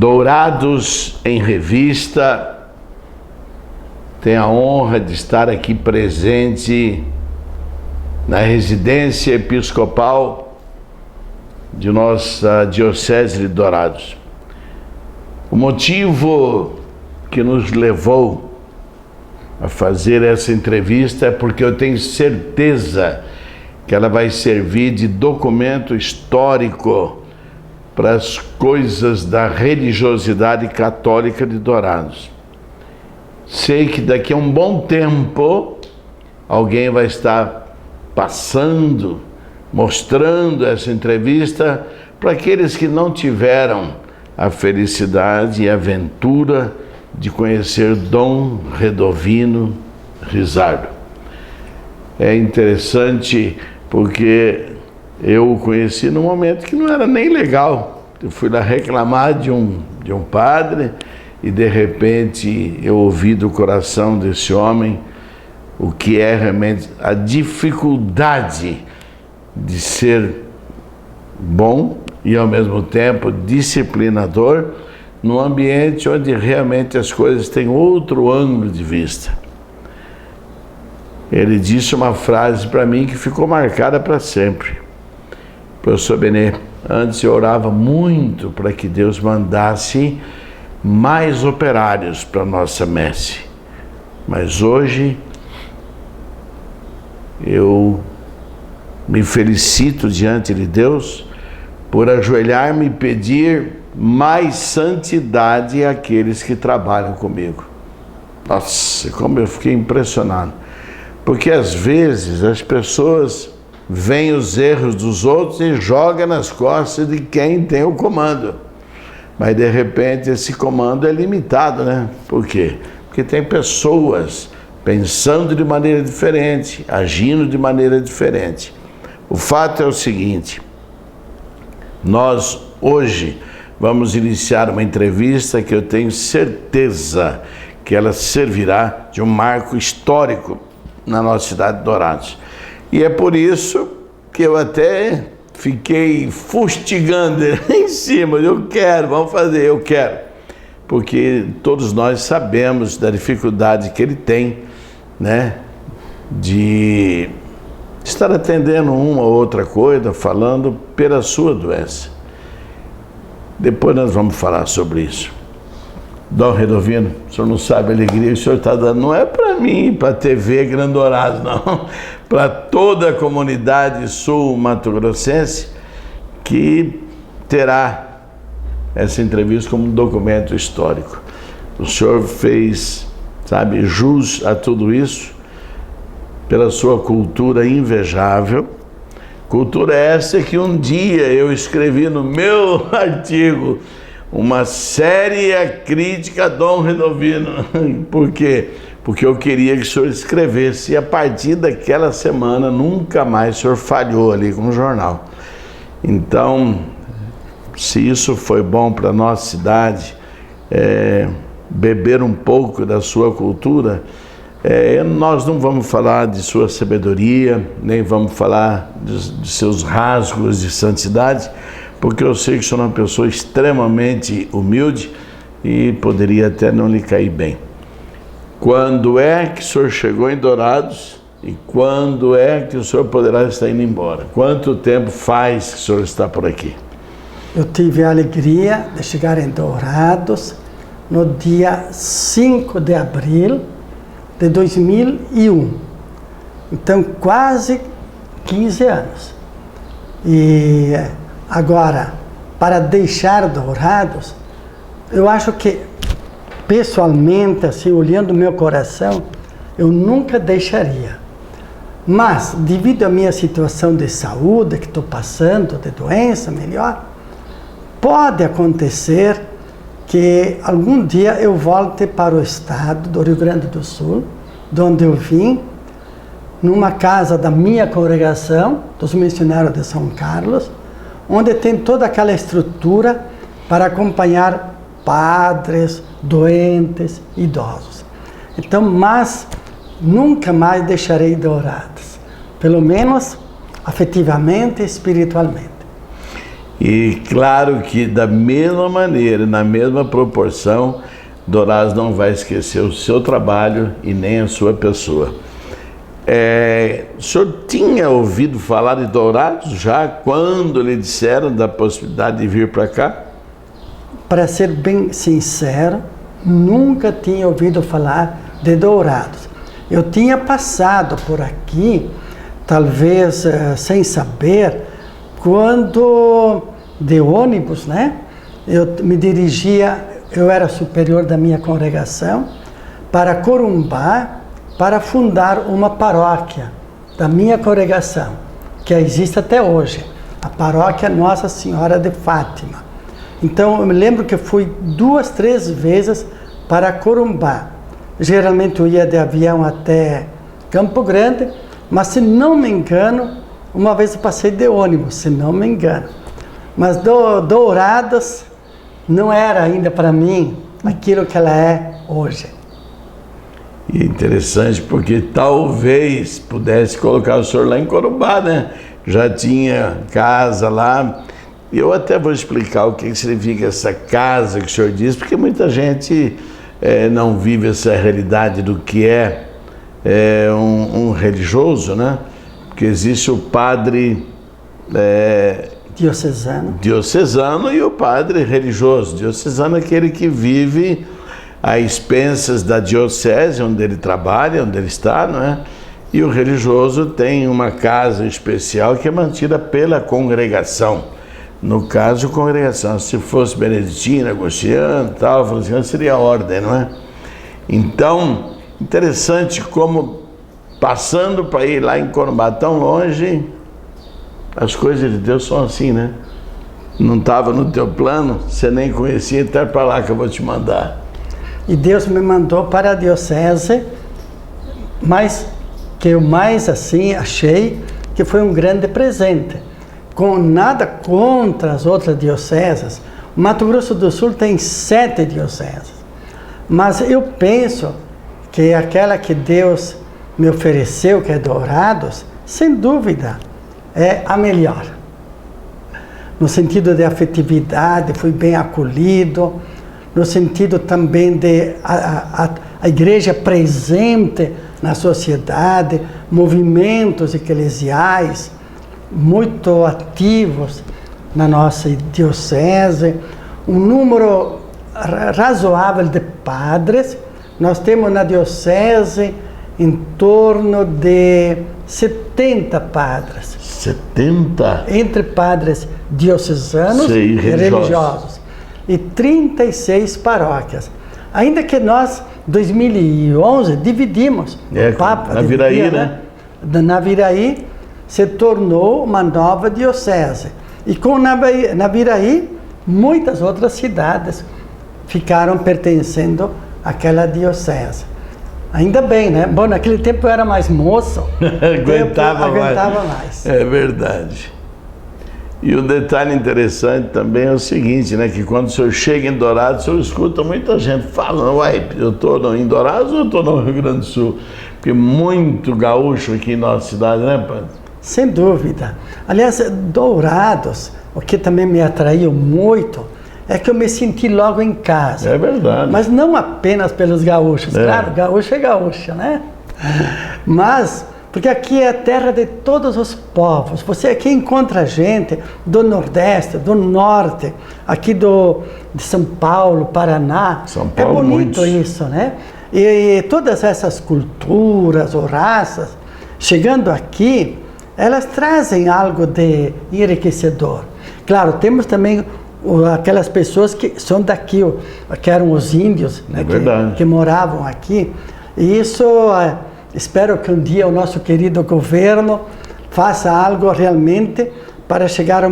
Dourados em Revista tem a honra de estar aqui presente na residência episcopal de nossa Diocese de Dourados. O motivo que nos levou a fazer essa entrevista é porque eu tenho certeza que ela vai servir de documento histórico para as coisas da religiosidade católica de Dourados. Sei que daqui a um bom tempo alguém vai estar passando, mostrando essa entrevista para aqueles que não tiveram a felicidade e a aventura de conhecer Dom Redovino Rizardo. É interessante porque eu o conheci num momento que não era nem legal. Eu fui lá reclamar de um padre e de repente eu ouvi do coração desse homem o que é realmente a dificuldade de ser bom e ao mesmo tempo disciplinador num ambiente onde realmente as coisas têm outro ângulo de vista. Ele disse uma frase para mim que ficou marcada para sempre. Professor Benê, antes eu orava muito para que Deus mandasse mais operários para a nossa messe. Mas hoje eu me felicito diante de Deus por ajoelhar-me e pedir mais santidade àqueles que trabalham comigo. Nossa, como eu fiquei impressionado. Porque às vezes as pessoas veem os erros dos outros e jogam nas costas de quem tem o comando. Mas de repente esse comando é limitado, né? Por quê? Porque tem pessoas pensando de maneira diferente, agindo de maneira diferente. O fato é o seguinte: nós hoje vamos iniciar uma entrevista que eu tenho certeza que ela servirá de um marco histórico na nossa cidade de Dourados. E é por isso que eu até fiquei fustigando em cima. Eu quero, vamos fazer, eu quero. Porque todos nós sabemos da dificuldade que ele tem, né, de estar atendendo uma ou outra coisa, falando pela sua doença. Depois nós vamos falar sobre isso. Dom Redovino, o senhor não sabe a alegria que o senhor está dando, não é para mim, para a TV Grande Dourados, não, para toda a comunidade sul-mato-grossense que terá essa entrevista como um documento histórico. O senhor fez, sabe, jus a tudo isso pela sua cultura invejável, cultura essa que um dia eu escrevi no meu artigo uma séria crítica a Dom Redovino. Por quê? Porque eu queria que o senhor escrevesse, e a partir daquela semana nunca mais o senhor falhou ali com o jornal. Então, se isso foi bom para a nossa cidade, beber um pouco da sua cultura, nós não vamos falar de sua sabedoria, nem vamos falar de seus rasgos de santidade, porque eu sei que o senhor é uma pessoa extremamente humilde e poderia até não lhe cair bem. Quando é que o senhor chegou em Dourados e quando é que o senhor poderá estar indo embora? Quanto tempo faz que o senhor está por aqui? Eu tive a alegria de chegar em Dourados no dia 5 de abril de 2001. Então, quase 15 anos. E agora, para deixar Dourados, eu acho que, pessoalmente, assim, olhando o meu coração, eu nunca deixaria. Mas, devido à minha situação de saúde que estou passando, de doença melhor, pode acontecer que algum dia eu volte para o estado do Rio Grande do Sul, de onde eu vim, numa casa da minha congregação, dos missionários de São Carlos, onde tem toda aquela estrutura para acompanhar padres, doentes, idosos. Então, mas nunca mais deixarei Dourados, pelo menos afetivamente e espiritualmente. E claro que da mesma maneira, na mesma proporção, Dourados não vai esquecer o seu trabalho e nem a sua pessoa. O senhor tinha ouvido falar de Dourados já quando lhe disseram da possibilidade de vir para cá? Para ser bem sincero, nunca tinha ouvido falar de Dourados. Eu tinha passado por aqui, talvez sem saber, quando de ônibus, né? Eu me dirigia, eu era superior da minha congregação, para Corumbá, para fundar uma paróquia da minha congregação, que existe até hoje, a paróquia Nossa Senhora de Fátima. Então, eu me lembro que fui 2, 3 vezes para Corumbá. Geralmente eu ia de avião até Campo Grande, mas se não me engano, uma vez eu passei de ônibus, se não me engano. Mas Dourados não era ainda para mim aquilo que ela é hoje. E é interessante porque talvez pudesse colocar o senhor lá em Corumbá, né? Já tinha casa lá. Eu até vou explicar o que significa essa casa que o senhor diz, porque muita gente não vive essa realidade do que é um religioso, né? Porque existe o padre diocesano e o padre religioso. Diocesano é aquele que vive a expensas da diocese onde ele trabalha, onde ele está, não é? E o religioso tem uma casa especial que é mantida pela congregação. No caso, congregação, se fosse beneditina, agostiniano, tal, franciscano, seria a ordem, não é? Então, interessante como, passando para ir lá em Corumbá tão longe, as coisas de Deus são assim, né? Não estava no teu plano, você nem conhecia, até para lá que eu vou te mandar. E Deus me mandou para a diocese, mas que eu mais assim achei que foi um grande presente. Com nada contra as outras dioceses, Mato Grosso do Sul tem 7 dioceses. Mas eu penso que aquela que Deus me ofereceu, que é Dourados, sem dúvida, é a melhor. No sentido de afetividade, fui bem acolhido, no sentido também de a igreja presente na sociedade, movimentos eclesiais muito ativos na nossa diocese, um número razoável de padres. Nós temos na diocese em torno de 70 padres. 70? Entre padres diocesanos e religiosos. E 36 paróquias. Ainda que nós, em 2011, dividimos o Papa. Naviraí, né? Naviraí se tornou uma nova diocese. E com Naviraí, muitas outras cidades ficaram pertencendo àquela diocese. Ainda bem, né? Bom, naquele tempo eu era mais moço, aguentava mais. É verdade. E um detalhe interessante também é o seguinte, né? Que quando o senhor chega em Dourados, o senhor escuta muita gente falando, uai, eu estou em Dourados ou eu estou no Rio Grande do Sul? Porque muito gaúcho aqui em nossa cidade, né, padre? Sem dúvida. Aliás, Dourados, o que também me atraiu muito, é que eu me senti logo em casa. É verdade. Mas não apenas pelos gaúchos. Claro, gaúcho é gaúcho, né? Mas, porque aqui é a terra de todos os povos. Você aqui encontra gente do Nordeste, do Norte, aqui de São Paulo, Paraná. São Paulo, é bonito muitos. Isso, né? E todas essas culturas ou raças, chegando aqui, elas trazem algo de enriquecedor. Claro, temos também aquelas pessoas que são daqui, que eram os índios, né, que moravam aqui. E isso, espero que um dia o nosso querido governo faça algo realmente para chegar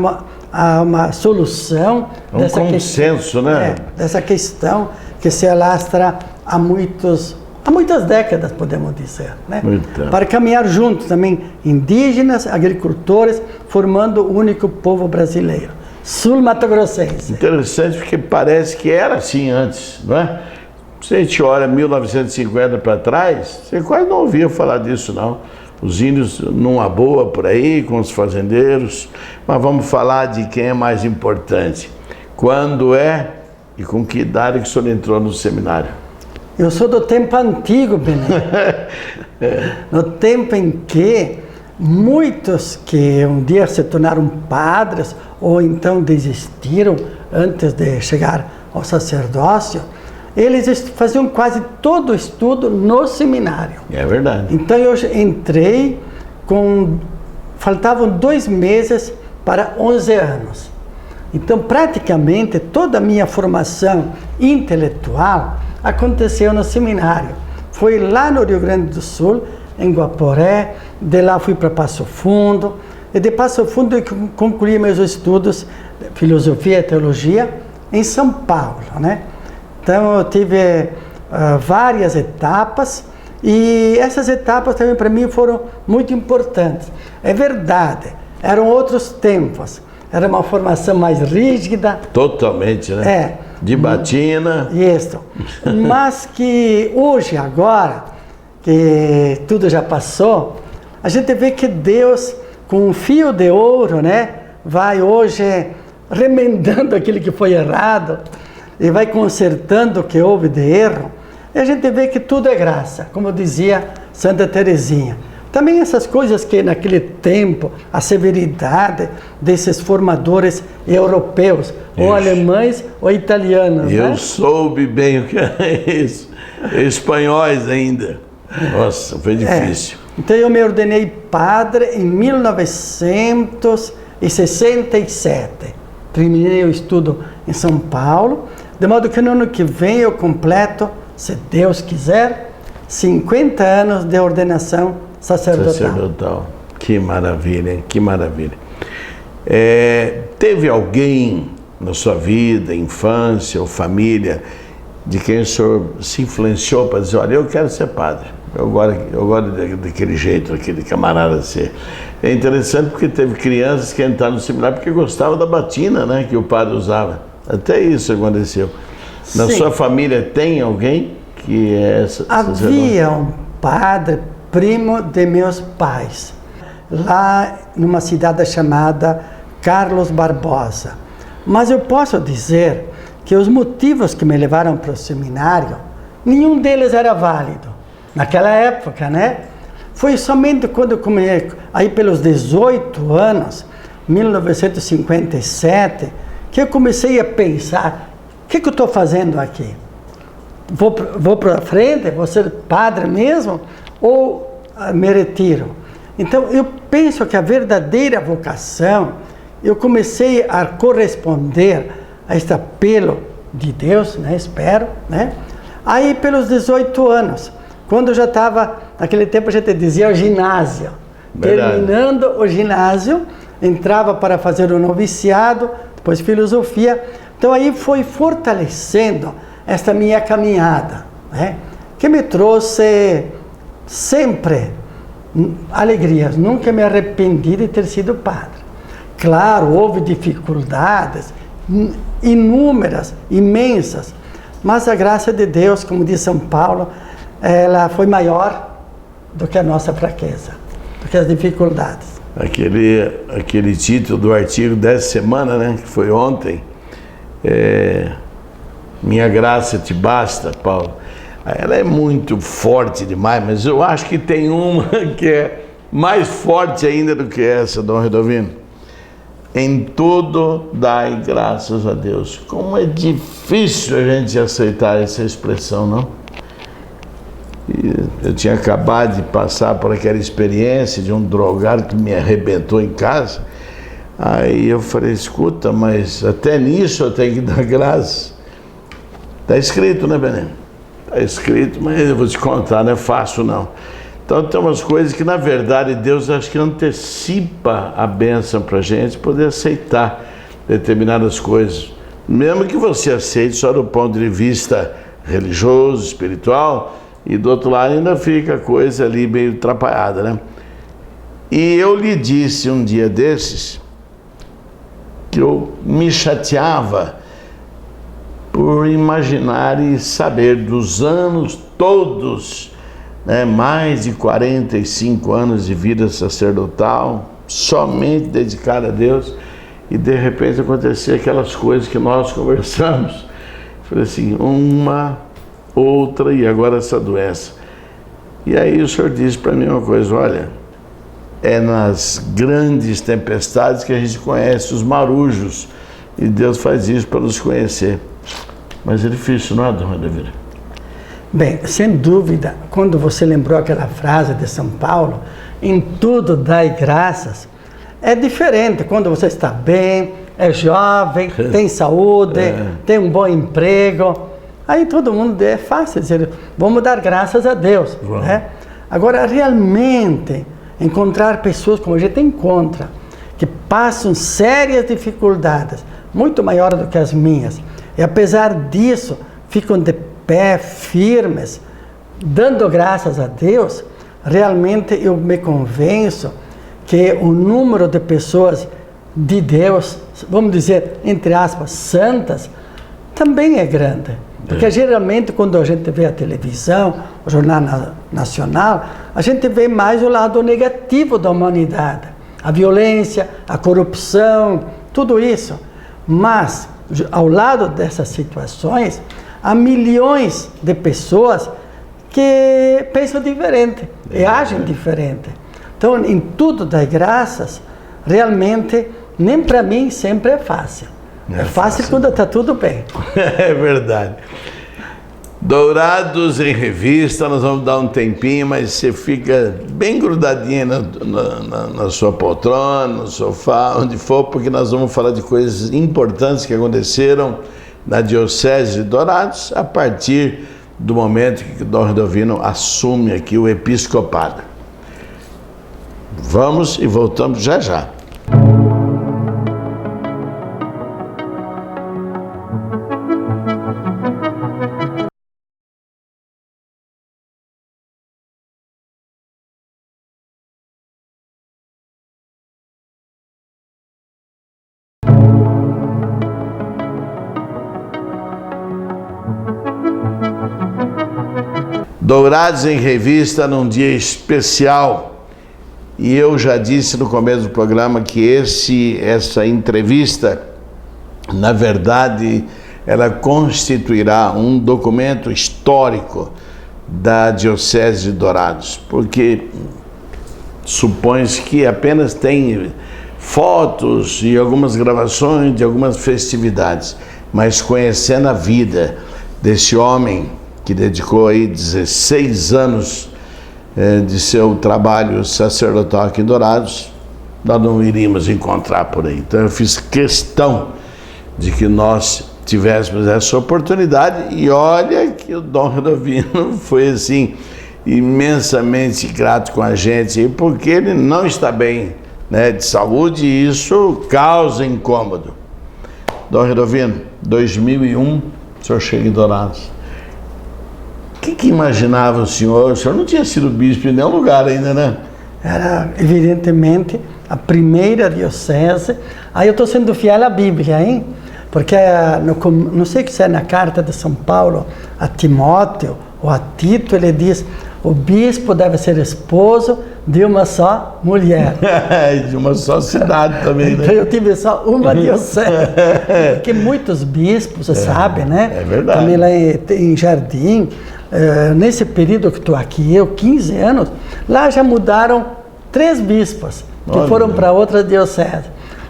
a uma solução dessa consenso, questão, né? Dessa questão que se alastra há muitas décadas, podemos dizer, né? Para caminhar juntos também, indígenas, agricultores, formando o único povo brasileiro, sul-mato-grossense. Interessante, porque parece que era assim antes, não é? Se a gente olha 1950 para trás, você quase não ouvia falar disso, não. Os índios numa boa por aí, com os fazendeiros, mas vamos falar de quem é mais importante. Quando é e com que idade que o senhor entrou no seminário? Eu sou do tempo antigo, Benê. No tempo em que muitos que um dia se tornaram padres ou então desistiram antes de chegar ao sacerdócio, eles faziam quase todo o estudo no seminário. É verdade. Então eu entrei faltavam 2 meses para 11 anos. Então praticamente toda a minha formação intelectual aconteceu no seminário. Foi lá no Rio Grande do Sul, em Guaporé, de lá fui para Passo Fundo, e de Passo Fundo eu concluí meus estudos de filosofia e teologia em São Paulo, né? Então eu tive várias etapas, e essas etapas também para mim foram muito importantes. É verdade, eram outros tempos, era uma formação mais rígida. Totalmente, né? É. De batina. Isso. Mas que hoje, agora, que tudo já passou, a gente vê que Deus, com um fio de ouro, né, vai hoje remendando aquilo que foi errado e vai consertando o que houve de erro. E a gente vê que tudo é graça, como dizia Santa Teresinha. Também essas coisas que naquele tempo, a severidade desses formadores europeus, ou alemães ou italianos. Eu né? soube bem o que é isso. Espanhóis ainda. Nossa, foi difícil. Então eu me ordenei padre em 1967. Terminei o estudo em São Paulo, de modo que no ano que vem eu completo, se Deus quiser, 50 anos de ordenação sacerdotal. Que maravilha, que maravilha. Teve alguém na sua vida, infância ou família, de quem o senhor se influenciou para dizer, olha, eu quero ser padre, eu gosto daquele jeito, daquele camarada ser. É interessante porque teve crianças que entraram no seminário porque gostavam da batina, né, que o padre usava. Até isso aconteceu. Na Sim. sua família tem alguém que é Havia um padre primo de meus pais, lá numa cidade chamada Carlos Barbosa. Mas eu posso dizer que os motivos que me levaram para o seminário, nenhum deles era válido. Naquela época, né? Foi somente quando eu comecei, aí pelos 18 anos, 1957, que eu comecei a pensar, o que eu estou fazendo aqui? Vou para frente, vou ser padre mesmo, ou me retiro? Então, eu penso que a verdadeira vocação, eu comecei a corresponder a este apelo de Deus, né, espero, né? Aí, pelos 18 anos, quando eu já estava, naquele tempo a gente dizia o ginásio. Verdade. Terminando o ginásio, entrava para fazer o noviciado, depois filosofia. Então, aí foi fortalecendo esta minha caminhada, né? Que me trouxe sempre alegrias, nunca me arrependi de ter sido padre. Claro, houve dificuldades, inúmeras, imensas, mas a graça de Deus, como diz São Paulo, ela foi maior do que a nossa fraqueza, do que as dificuldades. Aquele título do artigo dessa semana, né, que foi ontem, Minha graça te basta, Paulo. Ela é muito forte demais, mas eu acho que tem uma que é mais forte ainda do que essa, Dom Redovino. Em tudo dai graças a Deus. Como é difícil a gente aceitar essa expressão, não? E eu tinha acabado de passar por aquela experiência de um drogado que me arrebentou em casa. Aí eu falei, escuta, mas até nisso eu tenho que dar graças. Está escrito, né, Benê? Está escrito, mas eu vou te contar, não é fácil não. Então tem umas coisas que na verdade Deus acho que antecipa a bênção para a gente poder aceitar determinadas coisas. Mesmo que você aceite só do ponto de vista religioso, espiritual, e do outro lado ainda fica a coisa ali meio atrapalhada, né? E eu lhe disse um dia desses que eu me chateava por imaginar e saber dos anos todos né, mais de 45 anos de vida sacerdotal, somente dedicada a Deus, e de repente acontecia aquelas coisas que nós conversamos. Falei assim, uma, outra e agora essa doença. E aí o Senhor disse para mim uma coisa, olha, é nas grandes tempestades que a gente conhece os marujos, e Deus faz isso para nos conhecer. Mas é difícil, não é, dona Devira? Bem, sem dúvida, quando você lembrou aquela frase de São Paulo, em tudo dai graças, é diferente quando você está bem, é jovem, tem saúde, tem um bom emprego. Aí todo mundo é fácil dizer, vamos dar graças a Deus. Né? Agora, realmente, encontrar pessoas como a gente encontra, que passam sérias dificuldades, muito maiores do que as minhas, e apesar disso, ficam de pé, firmes, dando graças a Deus, realmente eu me convenço que o número de pessoas de Deus, vamos dizer, entre aspas, santas, também é grande. Porque geralmente quando a gente vê a televisão, o Jornal Nacional, a gente vê mais o lado negativo da humanidade. A violência, a corrupção, tudo isso. Mas, ao lado dessas situações, há milhões de pessoas que pensam diferente e agem diferente. Então, em tudo das graças, realmente, nem para mim sempre é fácil. É fácil quando está tudo bem. É verdade. Dourados em Revista, nós vamos dar um tempinho, mas você fica bem grudadinha na sua poltrona, no sofá, onde for, porque nós vamos falar de coisas importantes que aconteceram na Diocese de Dourados, a partir do momento que Dom Redovino assume aqui o episcopado. Vamos e voltamos já já. Dourados em Revista num dia especial, e eu já disse no começo do programa que essa entrevista, na verdade, ela constituirá um documento histórico da Diocese de Dourados, porque supõe-se que apenas tem fotos e algumas gravações de algumas festividades, mas conhecendo a vida desse homem que dedicou aí 16 anos de seu trabalho sacerdotal aqui em Dourados, nós não iríamos encontrar por aí. Então eu fiz questão de que nós tivéssemos essa oportunidade, e olha que o Dom Redovino foi assim imensamente grato com a gente, porque ele não está bem, né, de saúde, e isso causa incômodo. Dom Redovino, 2001, o senhor chega em Dourados. O que imaginava o senhor? O senhor não tinha sido bispo em nenhum lugar ainda, né? Era, evidentemente, a primeira diocese. Aí eu estou sendo fiel à Bíblia, hein? Porque, não sei se é na carta de São Paulo a Timóteo ou a Tito, ele diz, o bispo deve ser esposo de uma só mulher. De uma só cidade também, né? Então eu tive só uma diocese. Porque muitos bispos, você sabe, né? É verdade. Também lá em Jardim, nesse período que estou aqui, 15 anos, lá já mudaram 3 bispos que foram para outra diocese.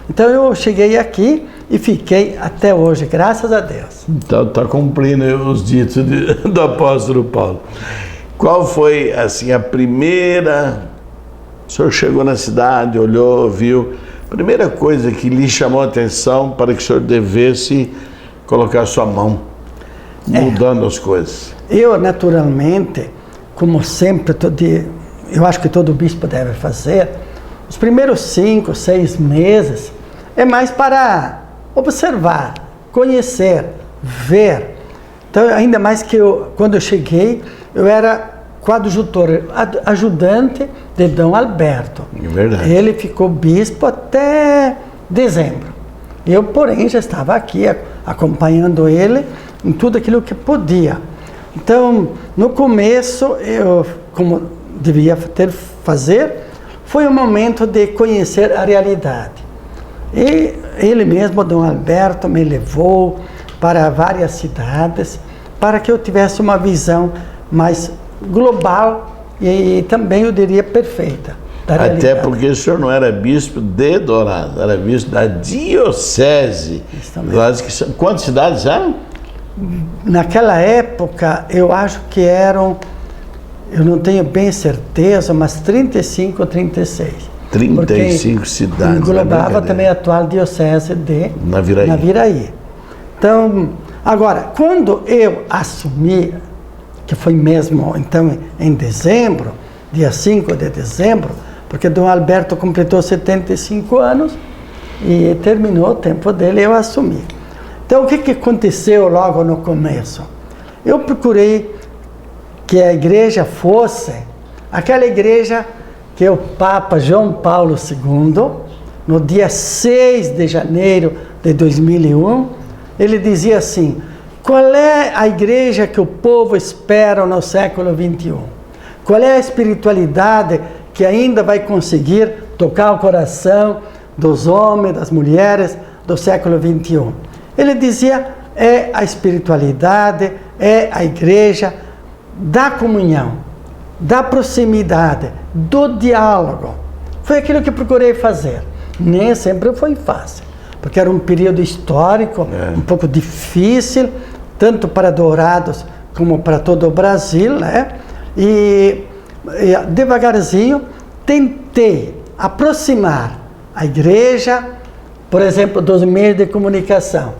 Então eu cheguei aqui e fiquei até hoje, graças a Deus. Então está cumprindo os ditos do apóstolo Paulo. Qual foi, assim, a primeira... O senhor chegou na cidade, olhou, viu, primeira coisa que lhe chamou a atenção para que o senhor devesse colocar sua mão, mudando as coisas? Eu, naturalmente, como sempre, eu acho que todo bispo deve fazer, os primeiros 5, 6 meses é mais para observar, conhecer, ver. Então, ainda mais que quando eu cheguei, eu era coadjutor, ajudante de Dom Alberto. É verdade. Ele ficou bispo até dezembro. Eu, porém, já estava aqui acompanhando ele em tudo aquilo que podia. Então, no começo, eu como devia fazer, foi um momento de conhecer a realidade. E ele mesmo, Dom Alberto, me levou para várias cidades para que eu tivesse uma visão mais global e também, eu diria, perfeita da realidade. Até porque o senhor não era bispo de Dourados, era bispo da diocese. Quantas cidades eram? Naquela época, eu acho que eram, eu não tenho bem certeza, mas 35 ou 36. 35 cidades. Englobava também a atual diocese de Naviraí. Então, agora, quando eu assumi, que foi mesmo então em dezembro, dia 5 de dezembro, porque Dom Alberto completou 75 anos e terminou o tempo dele, eu assumi. Então, o que aconteceu logo no começo? Eu procurei que a igreja fosse aquela igreja que o Papa João Paulo II, no dia 6 de janeiro de 2001, ele dizia assim: qual é a igreja que o povo espera no século XXI? Qual é a espiritualidade que ainda vai conseguir tocar o coração dos homens, das mulheres do século XXI? Ele dizia, é a espiritualidade, é a igreja da comunhão, da proximidade, do diálogo. Foi aquilo que procurei fazer. Nem sempre foi fácil, porque era um período histórico um pouco difícil, tanto para Dourados como para todo o Brasil, né? E devagarzinho tentei aproximar a igreja, por exemplo, dos meios de comunicação,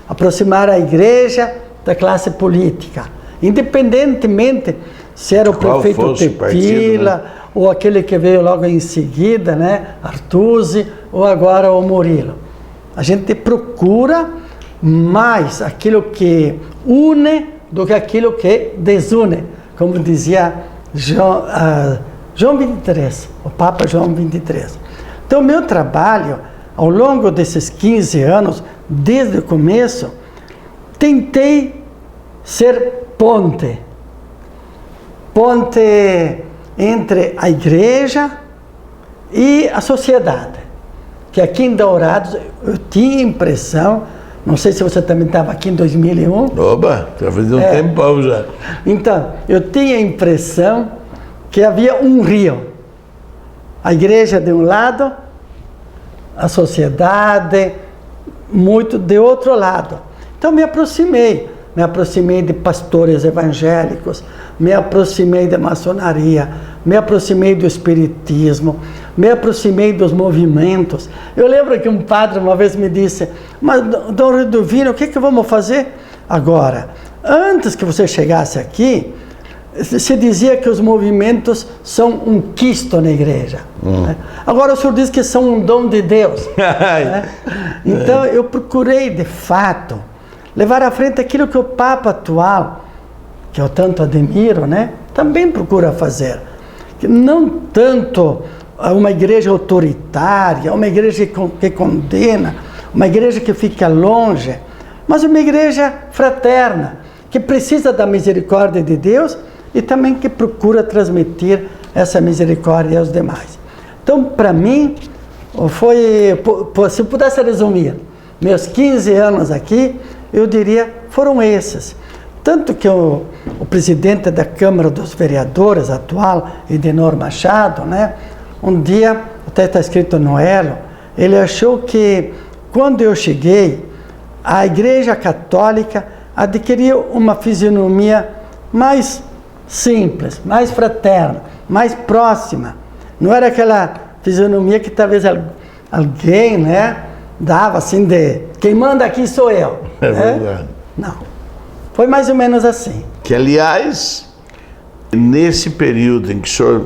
aproximar a igreja da classe política, independentemente se era o prefeito Tepila, né? Ou aquele que veio logo em seguida, né? Artusi, ou agora o Murilo. A gente procura mais aquilo que une do que aquilo que desune, como dizia João 23, o Papa João 23. Então, o meu trabalho, ao longo desses 15 anos, desde o começo, tentei ser ponte entre a igreja e a sociedade. Que aqui em Dourados, eu tinha a impressão, não sei se você também estava aqui em 2001. Oba, já faz um tempão já. Então, eu tinha a impressão que havia um rio. A igreja de um lado, a sociedade muito de outro lado. Então, me aproximei de pastores evangélicos, me aproximei da maçonaria, me aproximei do espiritismo, me aproximei dos movimentos. Eu lembro que um padre uma vez me disse: mas, Dom Reduvino, o que vamos fazer agora? Antes que você chegasse aqui, se dizia que os movimentos são um quisto na igreja. Né? Agora o senhor diz que são um dom de Deus. Né? Então eu procurei, de fato, levar à frente aquilo que o Papa atual, que eu tanto admiro, né, também procura fazer. Não tanto uma igreja autoritária, uma igreja que condena, uma igreja que fica longe, mas uma igreja fraterna, que precisa da misericórdia de Deus e também que procura transmitir essa misericórdia aos demais. Então, para mim, se eu pudesse resumir, meus 15 anos aqui, eu diria, foram esses. Tanto que o presidente da Câmara dos Vereadores atual, Edenor Machado, né, um dia, até está escrito no Elo, ele achou que, quando eu cheguei, a Igreja Católica adquiriu uma fisionomia mais simples, mais fraterna, mais próxima. Não era aquela fisionomia que talvez alguém, né, dava assim de quem manda aqui sou eu. É verdade. Não. Foi mais ou menos assim. Que, aliás, nesse período em que o senhor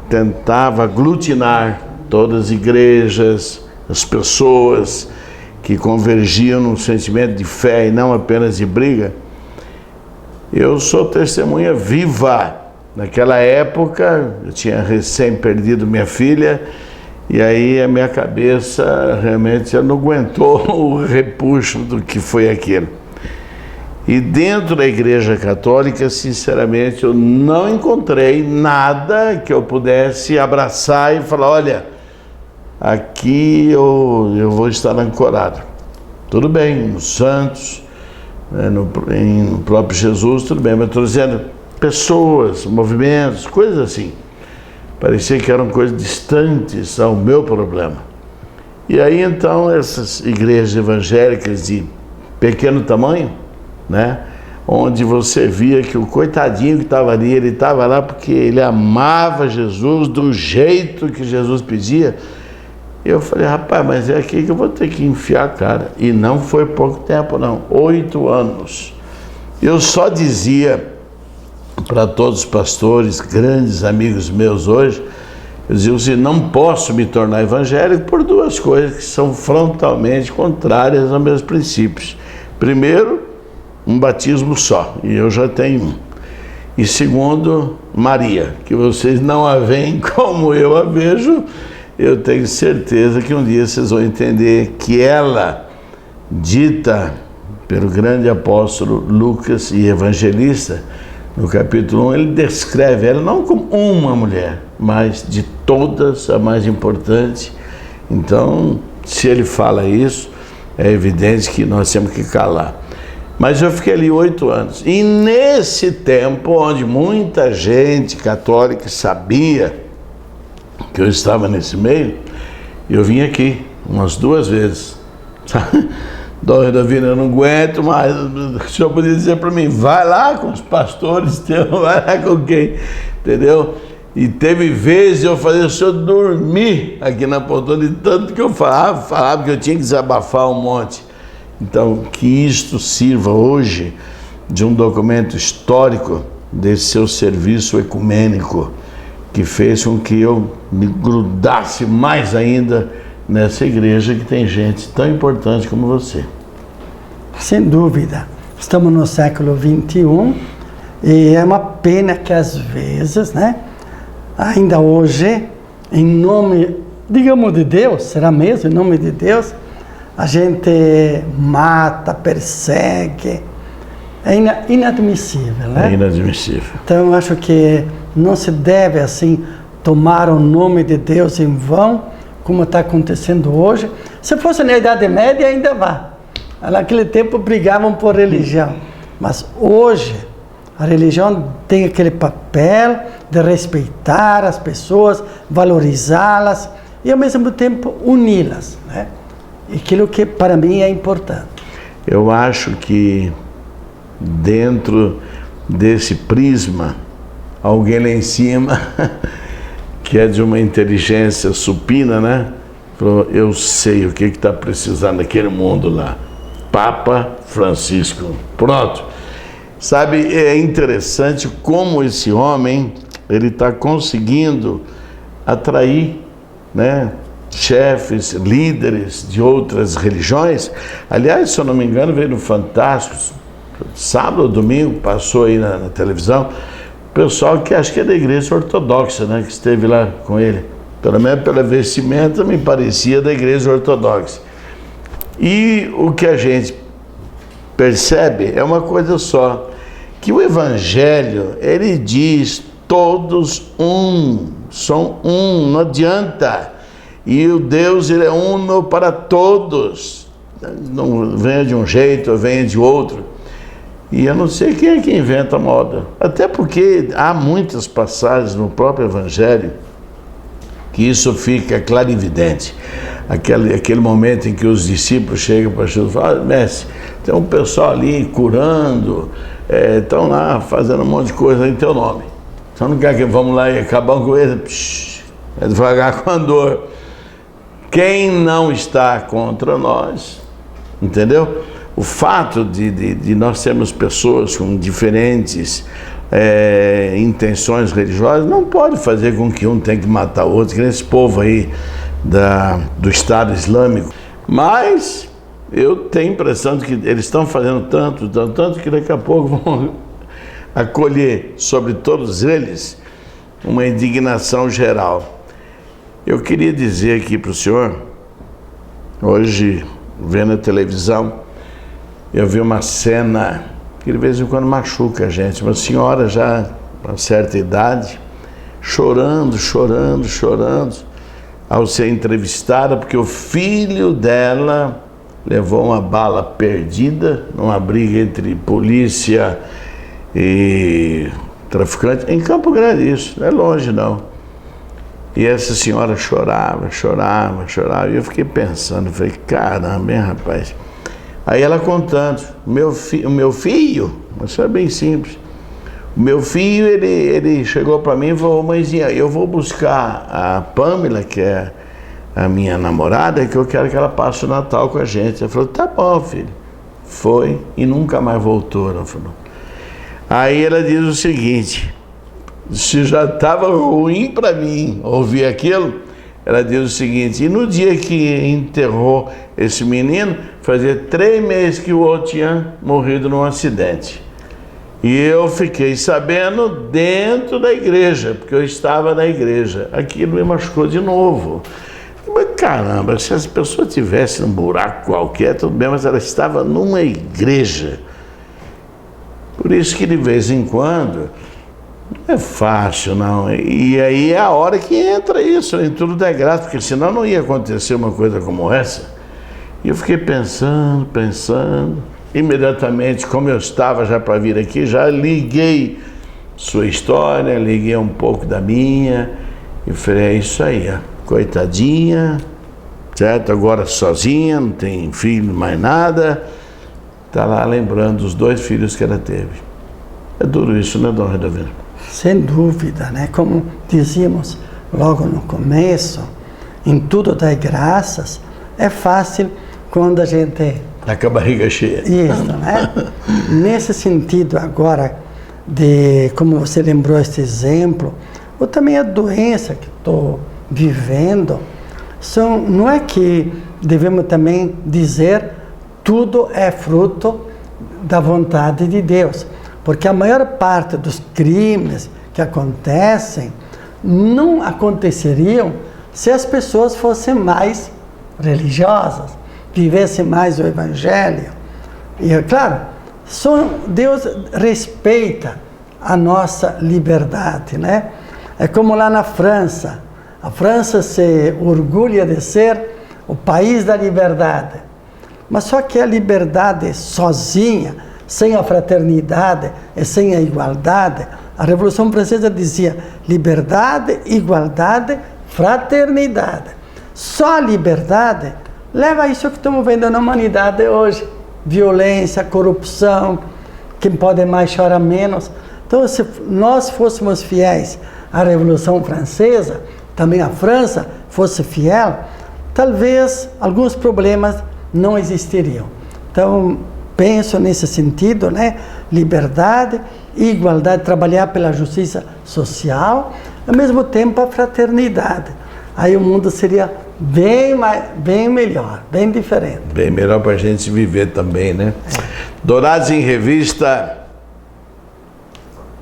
tentava aglutinar todas as igrejas, as pessoas que convergiam num sentimento de fé e não apenas de briga, eu sou testemunha viva. Naquela época, eu tinha recém perdido minha filha, e aí a minha cabeça realmente não aguentou o repuxo do que foi aquilo. E dentro da Igreja Católica, sinceramente, eu não encontrei nada que eu pudesse abraçar e falar, olha, aqui eu vou estar ancorado. Tudo bem, nos santos, no próprio Jesus, tudo bem, mas estou dizendo pessoas, movimentos, coisas assim. Parecia que eram coisas distantes ao meu problema. E aí então essas igrejas evangélicas de pequeno tamanho, né, onde você via que o coitadinho que estava ali, ele estava lá porque ele amava Jesus do jeito que Jesus pedia. Eu falei, rapaz, mas é aqui que eu vou ter que enfiar a cara. E não foi pouco tempo não, 8 anos. Eu só dizia para todos os pastores, grandes amigos meus hoje, eu dizia assim, não posso me tornar evangélico por 2 coisas que são frontalmente contrárias aos meus princípios. Primeiro, um batismo só, e eu já tenho um. E segundo, Maria, que vocês não a veem como eu a vejo, eu tenho certeza que um dia vocês vão entender que ela, dita pelo grande apóstolo Lucas e evangelista, no capítulo 1, ele descreve ela não como uma mulher, mas de todas a mais importante. Então, se ele fala isso, é evidente que nós temos que calar. Mas eu fiquei ali 8 anos. E nesse tempo, onde muita gente católica sabia que eu estava nesse meio, eu vim aqui umas 2 vezes. Dona Davina, eu não aguento mais. O senhor podia dizer para mim, vai lá com os pastores teus, vai lá com quem, entendeu? E teve vezes eu fazia o senhor dormir aqui na poltrona, de tanto que eu falava que eu tinha que desabafar um monte. Então, que isto sirva hoje de um documento histórico desse seu serviço ecumênico, que fez com que eu me grudasse mais ainda nessa igreja que tem gente tão importante como você. Sem dúvida. Estamos no século XXI e é uma pena que às vezes, né, ainda hoje, em nome, digamos, de Deus, será mesmo em nome de Deus, a gente mata, persegue. É inadmissível, né? É inadmissível. Então eu acho que não se deve assim tomar o nome de Deus em vão, como está acontecendo hoje. Se fosse na Idade Média, ainda vá. Naquele tempo brigavam por religião. Mas hoje, a religião tem aquele papel de respeitar as pessoas, valorizá-las e, ao mesmo tempo, uni-las, né? Aquilo que, para mim, é importante. Eu acho que, dentro desse prisma, alguém lá em cima, que é de uma inteligência supina, né? Falou, eu sei o que está precisando naquele mundo lá. Papa Francisco. Pronto. Sabe, é interessante como esse homem, ele está conseguindo atrair, né, chefes, líderes de outras religiões. Aliás, se eu não me engano, veio no Fantástico, sábado ou domingo, passou aí na televisão, pessoal que acho que é da igreja ortodoxa, né, que esteve lá com ele. Pelo menos pela vestimenta me parecia da igreja ortodoxa. E o que a gente percebe é uma coisa só, que o Evangelho, ele diz, todos são não adianta. E o Deus, ele é uno para todos. Não venha de um jeito, venha de outro. E eu não sei quem é que inventa a moda. Até porque há muitas passagens no próprio Evangelho que isso fica clarividente. Aquele momento em que os discípulos chegam para Jesus e falam, mestre, tem um pessoal ali curando, estão lá fazendo um monte de coisa em teu nome. Você não quer que vamos lá e acabar com ele? É devagar com a dor. Quem não está contra nós, entendeu? O fato de nós sermos pessoas com diferentes intenções religiosas não pode fazer com que um tenha que matar o outro, que esse povo aí do Estado Islâmico. Mas eu tenho a impressão de que eles estão fazendo tanto que daqui a pouco vão acolher sobre todos eles uma indignação geral. Eu queria dizer aqui para o senhor, hoje, vendo a televisão, eu vi uma cena que de vez em quando machuca a gente. Uma senhora já com uma certa idade, chorando, ao ser entrevistada, porque o filho dela levou uma bala perdida numa briga entre polícia e traficante, em Campo Grande, isso, não é longe não. E essa senhora chorava, e eu fiquei pensando, falei, caramba, hein, rapaz. Aí ela contando, o meu filho, isso é bem simples, o meu filho, ele chegou para mim e falou, mãezinha, eu vou buscar a Pamela, que é a minha namorada, que eu quero que ela passe o Natal com a gente. Ela falou, tá bom, filho. Foi e nunca mais voltou, ela falou. Aí ela diz o seguinte, se já estava ruim para mim ouvir aquilo, ela diz o seguinte, e no dia que enterrou esse menino, fazia 3 meses que o outro tinha morrido num acidente. E eu fiquei sabendo dentro da igreja, porque eu estava na igreja. Aquilo me machucou de novo. Mas caramba, se as pessoas tivessem um buraco qualquer, tudo bem, mas ela estava numa igreja. Por isso que de vez em quando, não é fácil não. E aí é a hora que entra isso, em tudo dá graça, porque senão não ia acontecer uma coisa como essa. E eu fiquei pensando, imediatamente, como eu estava já para vir aqui, já liguei sua história, liguei um pouco da minha, e falei, é isso aí, ó, coitadinha, certo? Agora sozinha, não tem filho, mais nada, está lá lembrando dos 2 filhos que ela teve. É duro isso, né, dona Redovina? Sem dúvida, né? Como dizíamos logo no começo, em tudo dá graças, é fácil quando a gente... Tá com a barriga cheia. Isso, né? Nesse sentido agora, de como você lembrou este exemplo, ou também a doença que estou vivendo, não é que devemos também dizer tudo é fruto da vontade de Deus, porque a maior parte dos crimes que acontecem não aconteceriam se as pessoas fossem mais religiosas, vivessem mais o Evangelho. E é claro, Deus respeita a nossa liberdade, né? É como lá na França. A França se orgulha de ser o país da liberdade. Mas só que a liberdade sozinha, sem a fraternidade e sem a igualdade, a Revolução Francesa dizia liberdade, igualdade, fraternidade. Só a liberdade leva a isso que estamos vendo na humanidade hoje. Violência, corrupção, quem pode mais chora menos. Então, se nós fôssemos fiéis à Revolução Francesa, também a França fosse fiel, talvez alguns problemas não existiriam. Então, penso nesse sentido, né? Liberdade, igualdade, trabalhar pela justiça social, ao mesmo tempo a fraternidade. Aí o mundo seria bem melhor, bem diferente. Bem melhor para a gente viver também, né? Dourados em Revista,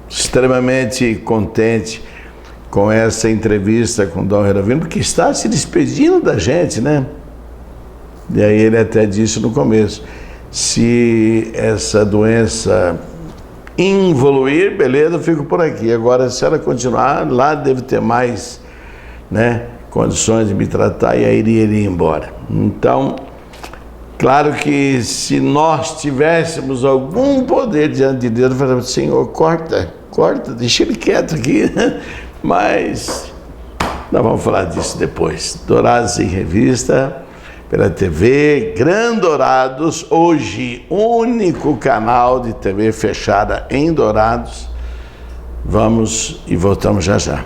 extremamente contente com essa entrevista com o Dom Redovino, porque está se despedindo da gente, né? E aí ele até disse no começo, se essa doença evoluir, beleza, eu fico por aqui. Agora, se ela continuar, lá deve ter mais, né, condições de me tratar e aí ele iria embora. Então, claro que se nós tivéssemos algum poder diante de Deus, eu falaria, Senhor, corta, deixa ele quieto aqui, mas nós vamos falar disso depois. Dourados em Revista, pela TV Gran Dourados, hoje único canal de TV fechada em Dourados. Vamos e voltamos já já.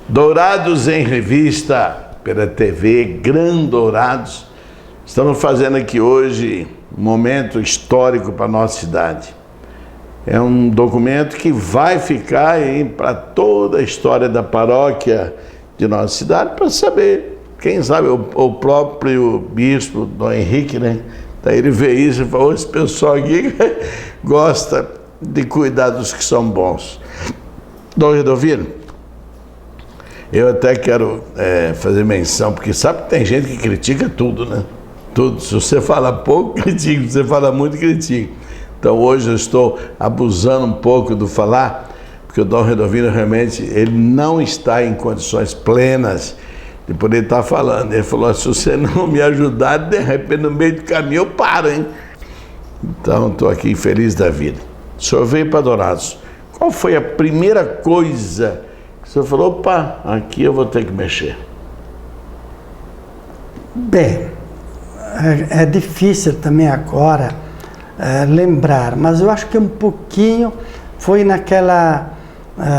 Dourados em Revista, pela TV Gran Dourados. Estamos fazendo aqui hoje um momento histórico para a nossa cidade. É um documento que vai ficar para toda a história da paróquia de nossa cidade para saber. Quem sabe o próprio bispo, Dom Henrique, né? Daí ele vê isso e fala, esse pessoal aqui gosta de cuidar dos que são bons. Dom Redovino, eu até quero fazer menção, porque sabe que tem gente que critica tudo, né? Tudo. Se você fala pouco, critica. Se você fala muito, critica. Então hoje eu estou abusando um pouco do falar, porque o Dom Redovino realmente ele não está em condições plenas de poder estar falando. Ele falou, se você não me ajudar, de repente no meio do caminho eu paro, hein? Então estou aqui feliz da vida. O senhor veio para Dourados. Qual foi a primeira coisa que o senhor falou, opa, aqui eu vou ter que mexer? Bem, é difícil também agora lembrar, mas eu acho que um pouquinho foi naquela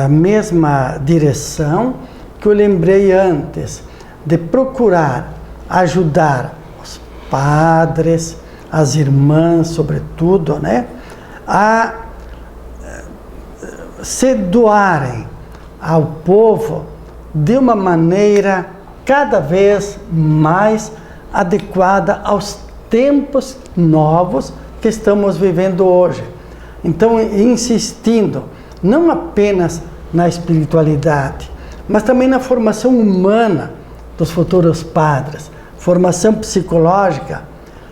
mesma direção que eu lembrei antes, de procurar ajudar os padres, as irmãs, sobretudo, né, a se doarem ao povo de uma maneira cada vez mais adequada aos tempos novos que estamos vivendo hoje. Então, insistindo não apenas na espiritualidade, mas também na formação humana dos futuros padres, formação psicológica,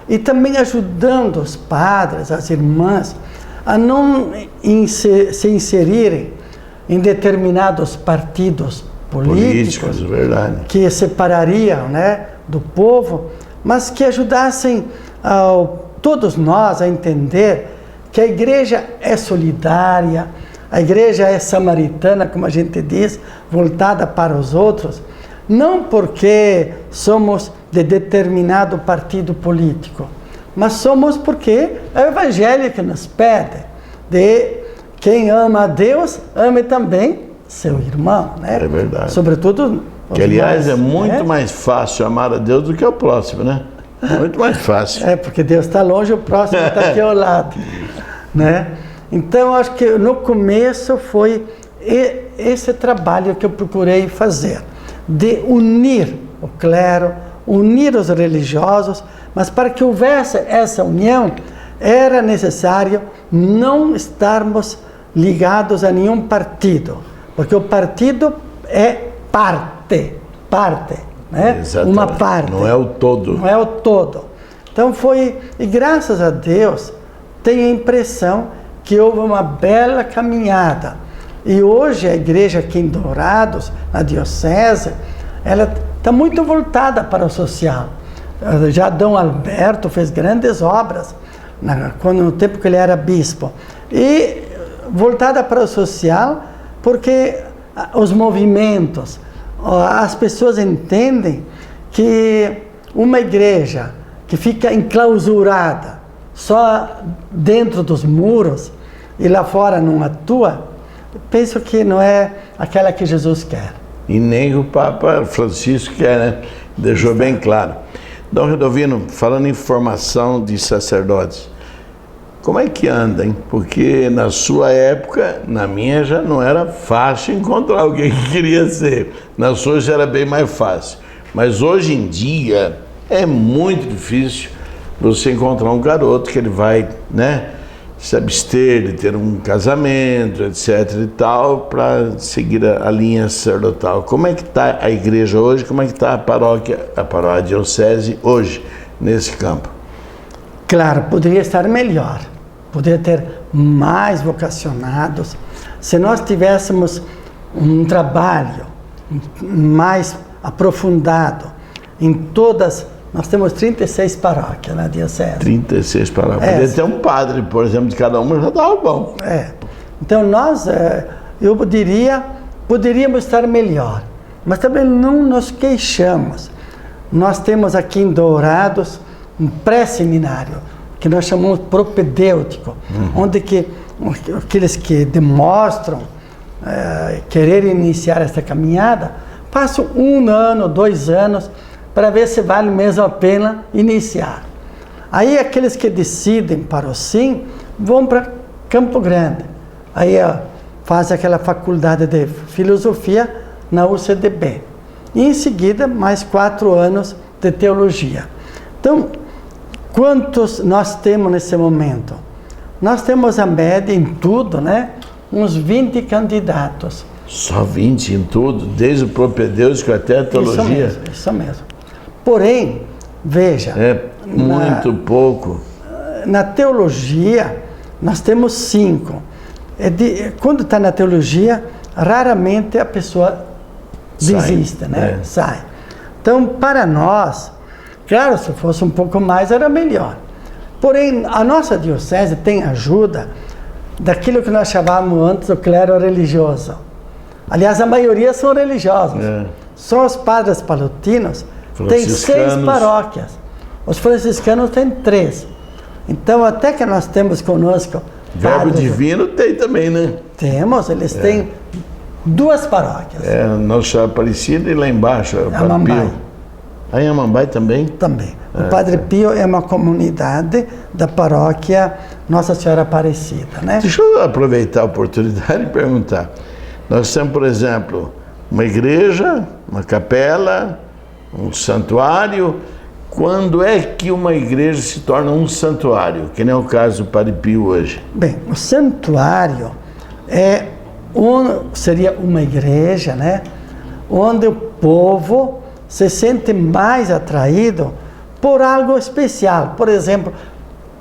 e também ajudando os padres, as irmãs, a não se inserirem em determinados partidos políticos verdade, que separariam, né, do povo, mas que ajudassem todos nós a entender que a igreja é solidária, a igreja é samaritana, como a gente diz, voltada para os outros, não porque somos de determinado partido político, mas somos porque é o Evangelho que nos pede, de quem ama a Deus, ame também seu irmão, né? É verdade. Sobretudo que, aliás, é muito né, mais fácil amar a Deus do que o próximo, né? Muito mais fácil. Porque Deus está longe, o próximo está aqui ao lado, né? Então, acho que no começo foi esse trabalho que eu procurei fazer, de unir o clero, unir os religiosos, mas para que houvesse essa união, era necessário não estarmos ligados a nenhum partido, porque o partido é parte, né? Uma parte. Não é o todo. Não é o todo. Então foi, e graças a Deus, tenho a impressão que houve uma bela caminhada. E hoje a igreja aqui em Dourados, na diocese, ela está muito voltada para o social. Já Dom Alberto fez grandes obras no tempo que ele era bispo. E voltada para o social, porque os movimentos, as pessoas entendem que uma igreja que fica enclausurada só dentro dos muros e lá fora não atua, penso que não é aquela que Jesus quer. E nem o Papa Francisco quer, né? Deixou bem claro. Dom Redovino, falando em formação de sacerdotes, como é que anda, hein? Porque na sua época, na minha já não era fácil encontrar alguém que queria ser. Na sua já era bem mais fácil. Mas hoje em dia é muito difícil você encontrar um garoto que ele vai, né, se abster de ter um casamento, etc. e tal, para seguir a linha sacerdotal. Como é que está a igreja hoje? Como é que está a paróquia, a diocese hoje, nesse campo? Claro, poderia estar melhor. Poderia ter mais vocacionados. Se nós tivéssemos um trabalho mais aprofundado em todas, nós temos 36 paróquias na diocese. 36 paróquias. Poderia ter um padre, por exemplo, de cada uma, já estava bom. Então nós, eu diria, poderíamos estar melhor, mas também não nos queixamos. Nós temos aqui em Dourados um pré-seminário, que nós chamamos propedêutico, onde que aqueles que demonstram querer iniciar essa caminhada, passam 1 ano, 2 anos, para ver se vale mesmo a pena iniciar. Aí aqueles que decidem para o sim, vão para Campo Grande. Aí fazem aquela faculdade de filosofia na UCDB. e em seguida mais 4 anos de teologia. Então, quantos nós temos nesse momento? Nós temos a média em tudo, né? Uns 20 candidatos. Só 20 em tudo, desde o propedêutico até a teologia? Isso mesmo. Porém, veja... É muito pouco. Na teologia, nós temos 5. Quando está na teologia, raramente a pessoa desiste, né? Sai. Então, para nós, claro, se fosse um pouco mais, era melhor. Porém, a nossa diocese tem ajuda daquilo que nós chamávamos antes o clero religioso. Aliás, a maioria são religiosos. Só os padres palutinos têm 6 paróquias. Os franciscanos têm 3. Então, até que nós temos conosco... Verbo Divino tem também, né? Temos, eles têm 2 paróquias. Nossa Aparecida e lá embaixo, o Padre Pio. Aí em Amambai também? Também. O Padre Pio é uma comunidade da paróquia Nossa Senhora Aparecida, né? Deixa eu aproveitar a oportunidade e perguntar. Nós temos, por exemplo, uma igreja, uma capela, um santuário. Quando é que uma igreja se torna um santuário? Que nem é o caso do Padre Pio hoje. Bem, o santuário seria uma igreja, né? Onde o povo se sente mais atraído por algo especial. Por exemplo,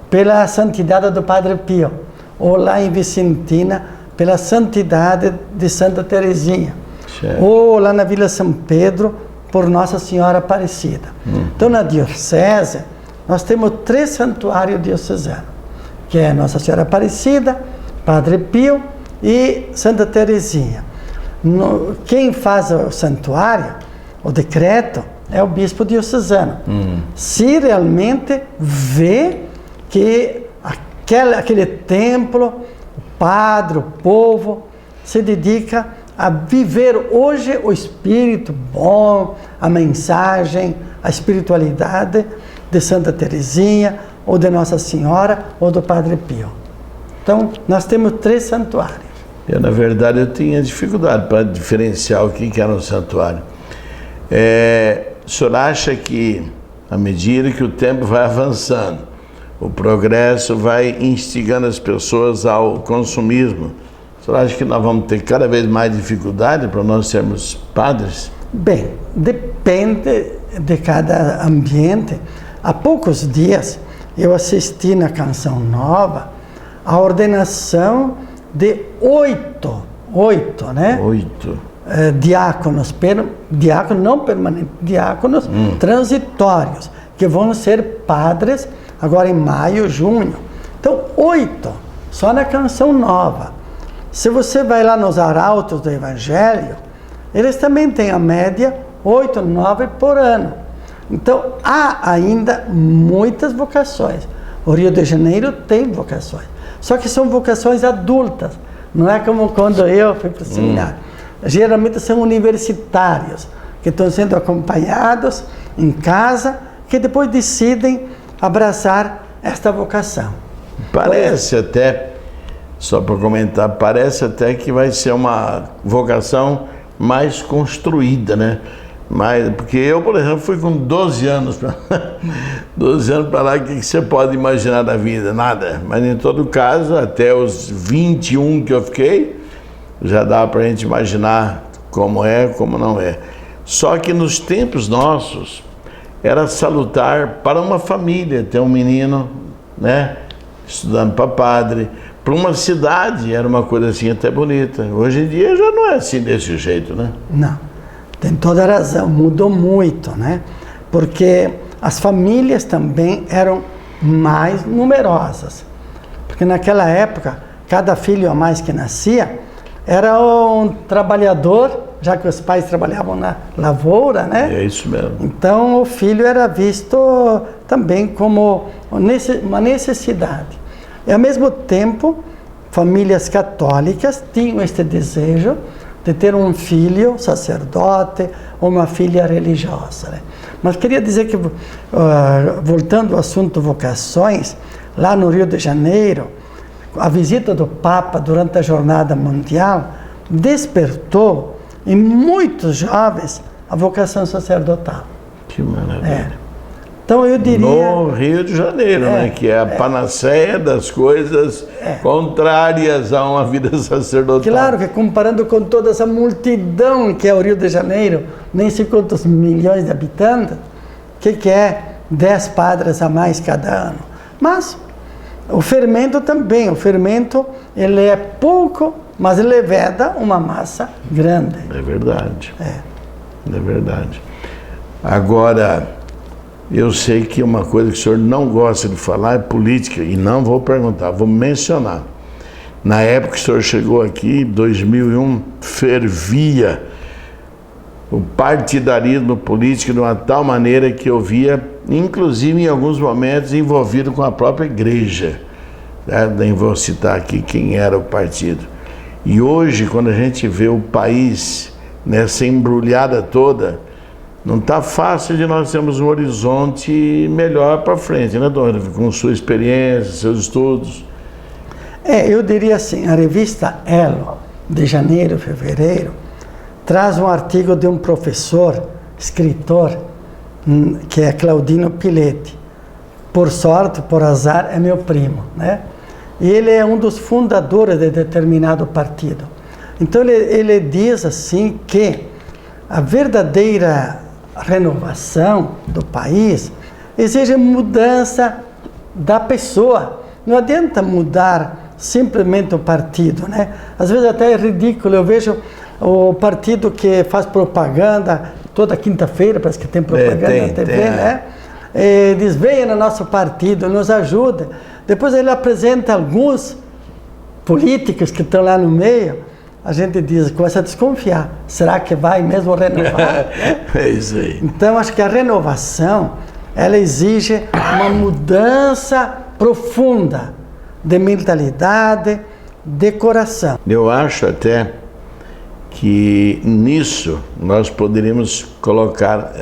pela santidade do Padre Pio. Ou lá em Vicentina, pela santidade de Santa Teresinha. Certo. Ou lá na Vila São Pedro, por Nossa Senhora Aparecida. Então, na diocese, nós temos 3 santuários diocesanos, que é Nossa Senhora Aparecida, Padre Pio e Santa Teresinha. Quem faz o santuário, o decreto, é o bispo diocesano. Se realmente vê que aquele templo, o padre, o povo, se dedica a viver hoje o espírito bom, a mensagem, a espiritualidade de Santa Teresinha, ou de Nossa Senhora, ou do Padre Pio. Então, nós temos 3 santuários. Na verdade, eu tinha dificuldade para diferenciar o que era um santuário. O senhor acha que, à medida que o tempo vai avançando, o progresso vai instigando as pessoas ao consumismo, o senhor acha que nós vamos ter cada vez mais dificuldade para nós sermos padres? Bem, depende de cada ambiente. Há poucos dias eu assisti na Canção Nova a ordenação de 8, né? 8. Diáconos, não permanentes, diáconos transitórios, que vão ser padres agora em maio, junho. Então, 8, só na Canção Nova. Se você vai lá nos arautos do Evangelho, eles também têm a média 8, 9 por ano. Então, há ainda muitas vocações. O Rio de Janeiro tem vocações. Só que são vocações adultas. Não é como quando eu fui para o seminário. Geralmente são universitários, que estão sendo acompanhados em casa, que depois decidem abraçar esta vocação. Parece até, só para comentar, parece até que vai ser uma vocação mais construída, né? Porque eu, por exemplo, fui com 12 anos para 12 anos para lá, o que você pode imaginar da vida? Nada. Mas em todo caso, até os 21 que eu fiquei, já dá para a gente imaginar como é, como não é. Só que nos tempos nossos, era salutar para uma família ter um menino, né, estudando para padre. Para uma cidade era uma coisa assim até bonita. Hoje em dia já não é assim desse jeito, né? Não, tem toda a razão, mudou muito, né? Porque as famílias também eram mais numerosas. Porque naquela época, cada filho a mais que nascia era um trabalhador, já que os pais trabalhavam na lavoura, né? É isso mesmo. Então o filho era visto também como uma necessidade. E ao mesmo tempo, famílias católicas tinham este desejo de ter um filho sacerdote ou uma filha religiosa, né? Mas queria dizer que, voltando ao assunto vocações, lá no Rio de Janeiro, a visita do Papa durante a Jornada Mundial despertou em muitos jovens a vocação sacerdotal. Que maravilha. Então eu diria... No Rio de Janeiro, né? Que é a panaceia das coisas contrárias a uma vida sacerdotal. Claro que comparando com toda essa multidão que é o Rio de Janeiro, nem sei quantos milhões de habitantes, que é 10 padres a mais cada ano. Mas o fermento também, ele é pouco, mas ele veda uma massa grande. É verdade. É verdade. Agora, eu sei que uma coisa que o senhor não gosta de falar é política, e não vou perguntar, vou mencionar. Na época que o senhor chegou aqui, em 2001, fervia o partidarismo político de uma tal maneira que eu via, inclusive em alguns momentos, envolvido com a própria igreja. Nem vou citar aqui quem era o partido. E hoje, quando a gente vê o país nessa embrulhada toda, não está fácil de nós termos um horizonte melhor para frente, né, dona? Com sua experiência, seus estudos. Eu diria assim, a revista Elo, de janeiro, fevereiro, traz um artigo de um professor, escritor, que é Claudino Piletti. Por sorte, por azar, é meu primo, né? E ele é um dos fundadores de determinado partido. Então ele diz assim que a verdadeira renovação do país exige mudança da pessoa. Não adianta mudar simplesmente o partido, né? Às vezes até é ridículo, eu vejo o partido que faz propaganda toda quinta-feira, parece que tem propaganda na TV, né? Diz, venha no nosso partido, nos ajuda. Depois ele apresenta alguns políticos que estão lá no meio, a gente diz, começa a desconfiar, será que vai mesmo renovar? É isso aí. Então, acho que a renovação, ela exige uma mudança profunda de mentalidade, de coração. Eu acho até que nisso nós poderíamos colocar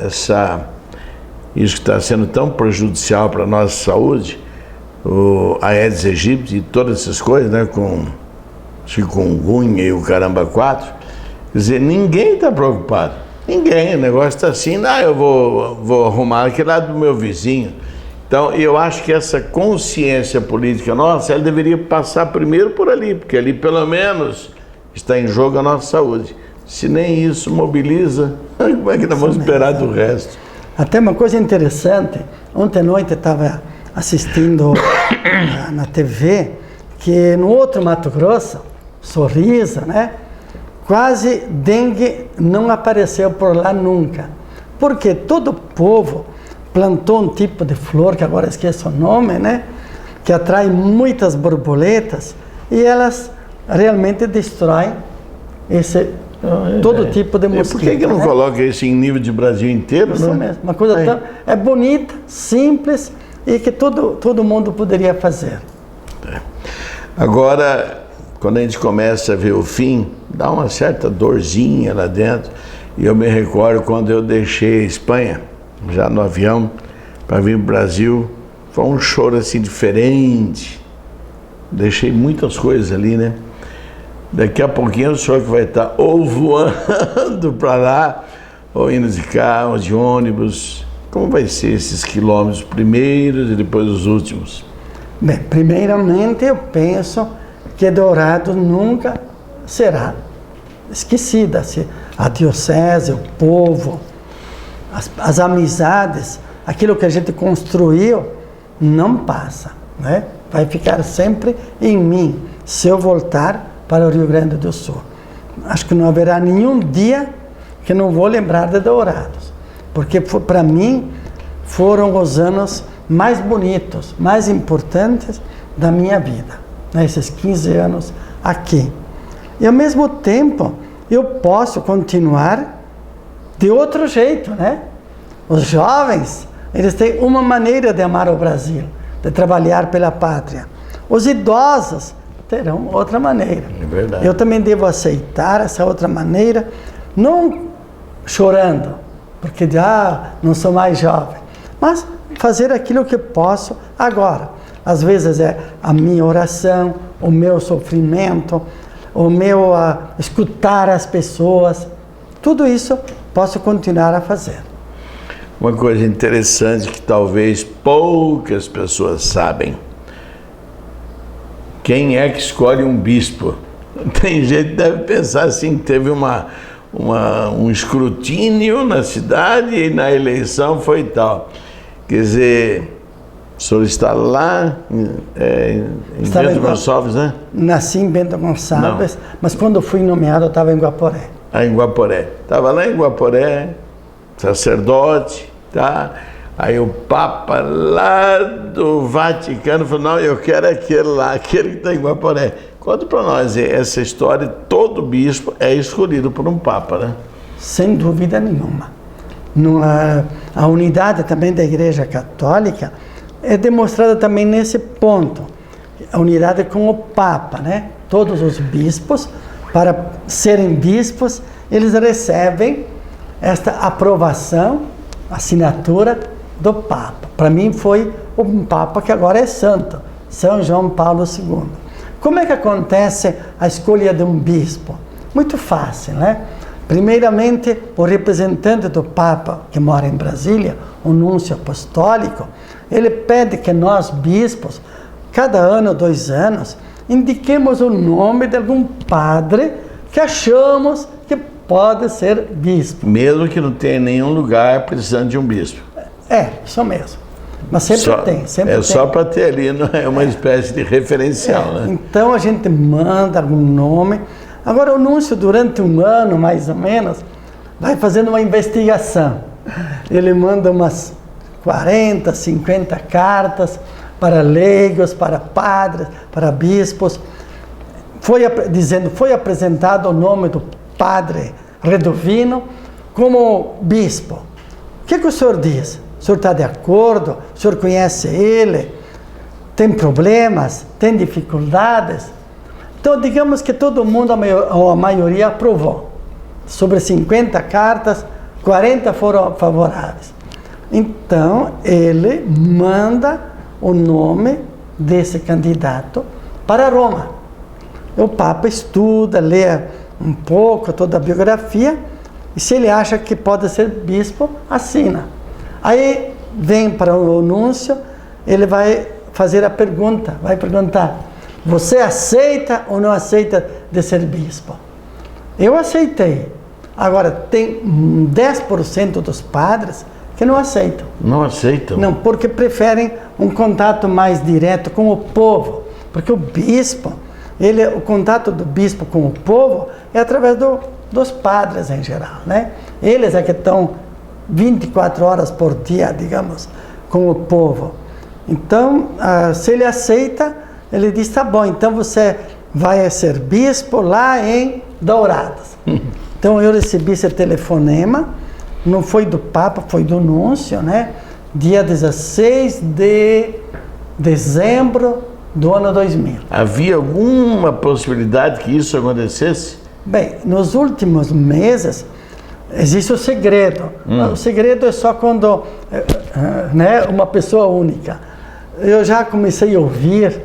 isso que está sendo tão prejudicial para a nossa saúde, a Aedes aegypti e todas essas coisas, né, com chikungunya e o caramba 4, quer dizer, ninguém está preocupado. Ninguém, o negócio está assim, eu vou arrumar aquele lado do meu vizinho. Então, eu acho que essa consciência política nossa, ela deveria passar primeiro por ali, porque ali, pelo menos, está em jogo a nossa saúde. Se nem isso mobiliza, como é que nós vamos esperar do resto? Até uma coisa interessante, ontem à noite eu estava assistindo na TV, que no outro Mato Grosso, Sorriso, né? Quase dengue não apareceu por lá nunca. Porque todo o povo plantou um tipo de flor, que agora esqueço o nome, né? Que atrai muitas borboletas e elas realmente destroem todo tipo de mosquito. E por que não coloca isso em nível de Brasil inteiro? Isso mesmo, uma coisa tão... É bonita, simples e que todo mundo poderia fazer. Agora, quando a gente começa a ver o fim, dá uma certa dorzinha lá dentro. E eu me recordo quando eu deixei a Espanha, já no avião, para vir para o Brasil, foi um choro assim diferente. Deixei muitas coisas ali, né? Daqui a pouquinho o senhor que vai estar ou voando para lá, ou indo de carro, de ônibus. Como vai ser esses quilômetros primeiros e depois os últimos? Bem, primeiramente eu penso que Dourados nunca será esquecida. A diocese, o povo, as amizades, aquilo que a gente construiu, não passa, né? Vai ficar sempre em mim, se eu voltar para o Rio Grande do Sul. Acho que não haverá nenhum dia que não vou lembrar de Dourados, porque para mim foram os anos mais bonitos, mais importantes da minha vida, nesses 15 anos aqui. E ao mesmo tempo, eu posso continuar de outro jeito, né? Os jovens, eles têm uma maneira de amar o Brasil, de trabalhar pela pátria. Os idosos terão outra maneira. É verdade. Eu também devo aceitar essa outra maneira, não chorando, porque não sou mais jovem, mas fazer aquilo que posso agora. Às vezes é a minha oração, o meu sofrimento, o meu escutar as pessoas. Tudo isso posso continuar a fazer. Uma coisa interessante que talvez poucas pessoas sabem. Quem é que escolhe um bispo? Tem gente que deve pensar assim, que teve um escrutínio na cidade e na eleição foi tal. Quer dizer, o senhor está lá em Bento Gonçalves, né? Nasci em Bento Gonçalves, mas quando fui nomeado eu estava em Guaporé. Em Guaporé. Estava lá em Guaporé, sacerdote, tá? Aí o Papa lá do Vaticano falou, não, eu quero aquele lá, aquele que está em Guaporé. Conta para nós essa história, todo bispo é escolhido por um Papa, né? Sem dúvida nenhuma. A unidade também da Igreja Católica é demonstrada também nesse ponto. A unidade com o Papa, né? Todos os bispos, para serem bispos, eles recebem esta aprovação, assinatura do Papa. Para mim foi um Papa que agora é santo, São João Paulo II. Como é que acontece a escolha de um bispo? Muito fácil, né? Primeiramente, o representante do Papa, que mora em Brasília, o núncio apostólico, ele pede que nós, bispos, cada ano, 2 anos, indiquemos o nome de algum padre que achamos que pode ser bispo. Mesmo que não tenha nenhum lugar precisando de um bispo. Isso mesmo. Mas sempre tem. Só para ter ali, não é uma espécie de referencial, né? Então a gente manda algum nome. Agora o núncio, durante um ano, mais ou menos, vai fazendo uma investigação. Ele manda umas 40, 50 cartas para leigos, para padres, para bispos, foi apresentado o nome do padre Redovino como bispo. O que o senhor diz? O senhor está de acordo? O senhor conhece ele? Tem problemas? Tem dificuldades? Então, digamos que todo mundo, a maioria, aprovou. Sobre 50 cartas, 40 foram favoráveis. Então, ele manda o nome desse candidato para Roma. O Papa estuda, lê um pouco toda a biografia, e se ele acha que pode ser bispo, assina. Aí vem para o núncio, ele vai fazer a pergunta, vai perguntar: você aceita ou não aceita de ser bispo? Eu aceitei. Agora, tem 10% dos padres que não aceitam. Não aceitam? Não, porque preferem um contato mais direto com o povo. Porque o bispo, o contato do bispo com o povo é através dos padres em geral, né? Eles é que estão 24 horas por dia, digamos, com o povo. Então, se ele aceita, ele diz, tá bom, então você vai ser bispo lá em Dourados. Então eu recebi esse telefonema, não foi do Papa, foi do núncio, né? Dia 16 de dezembro do ano 2000. Havia alguma possibilidade que isso acontecesse? Bem, nos últimos meses existe o segredo. O segredo é só quando né, uma pessoa única. Eu já comecei a ouvir.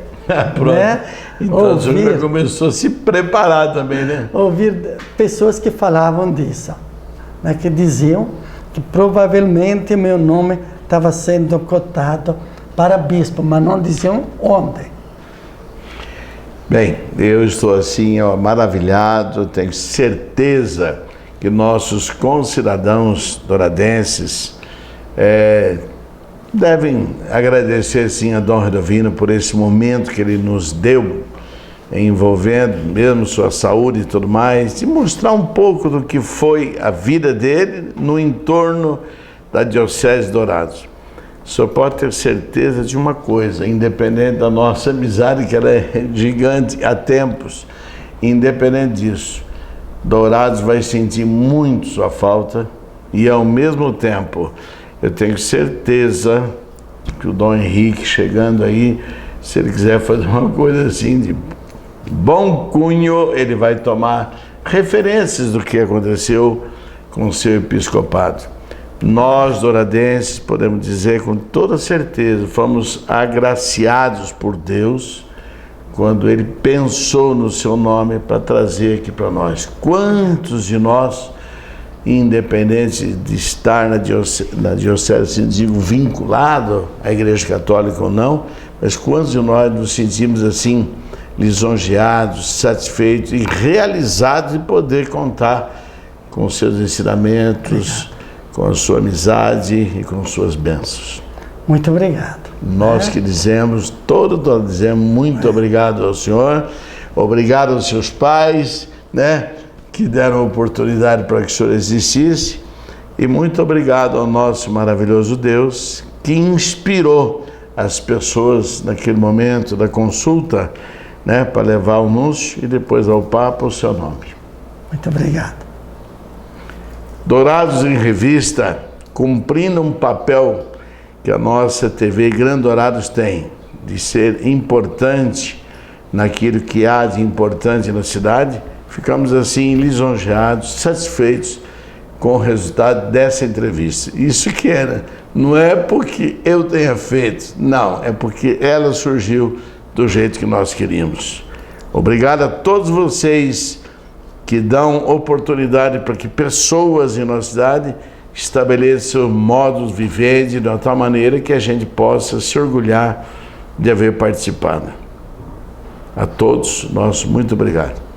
Pronto. Né? Então o senhor já começou a se preparar também, né? Ouvir pessoas que falavam disso, né? Que diziam que provavelmente meu nome estava sendo cotado para bispo, mas não diziam onde. Bem, eu estou assim, maravilhado, tenho certeza que nossos concidadãos douradenses devem agradecer sim a Dom Redovino por esse momento que ele nos deu, envolvendo mesmo sua saúde e tudo mais, e mostrar um pouco do que foi a vida dele no entorno da Diocese de Dourados. O senhor pode ter certeza de uma coisa, independente da nossa amizade, que ela é gigante há tempos, independente disso, Dourados vai sentir muito sua falta e, ao mesmo tempo, eu tenho certeza que o Dom Henrique, chegando aí, se ele quiser fazer uma coisa assim de bom cunho, ele vai tomar referências do que aconteceu com o seu episcopado. Nós, douradenses, podemos dizer com toda certeza, fomos agraciados por Deus quando Ele pensou no seu nome para trazer aqui para nós. Quantos de nós independente de estar na diocese, digo, vinculado à Igreja Católica ou não, mas quantos de nós nos sentimos assim, lisonjeados, satisfeitos e realizados de poder contar com os seus ensinamentos, com a sua amizade e com suas bênçãos. Muito obrigado. Nós que dizemos, todos dizemos muito obrigado ao Senhor, obrigado aos seus pais, né, que deram oportunidade para que o Senhor existisse, e muito obrigado ao nosso maravilhoso Deus, que inspirou as pessoas naquele momento da consulta, né, para levar ao Núncio e depois ao Papa o seu nome. Muito obrigado. Dourados em Revista, cumprindo um papel que a nossa TV Grande Dourados tem, de ser importante naquilo que há de importante na cidade, ficamos assim lisonjeados, satisfeitos com o resultado dessa entrevista. Isso que era, não é porque eu tenha feito, não, é porque ela surgiu do jeito que nós queríamos. Obrigado a todos vocês que dão oportunidade para que pessoas em nossa cidade estabeleçam modos vivendi de uma tal maneira que a gente possa se orgulhar de haver participado. A todos, nosso muito obrigado.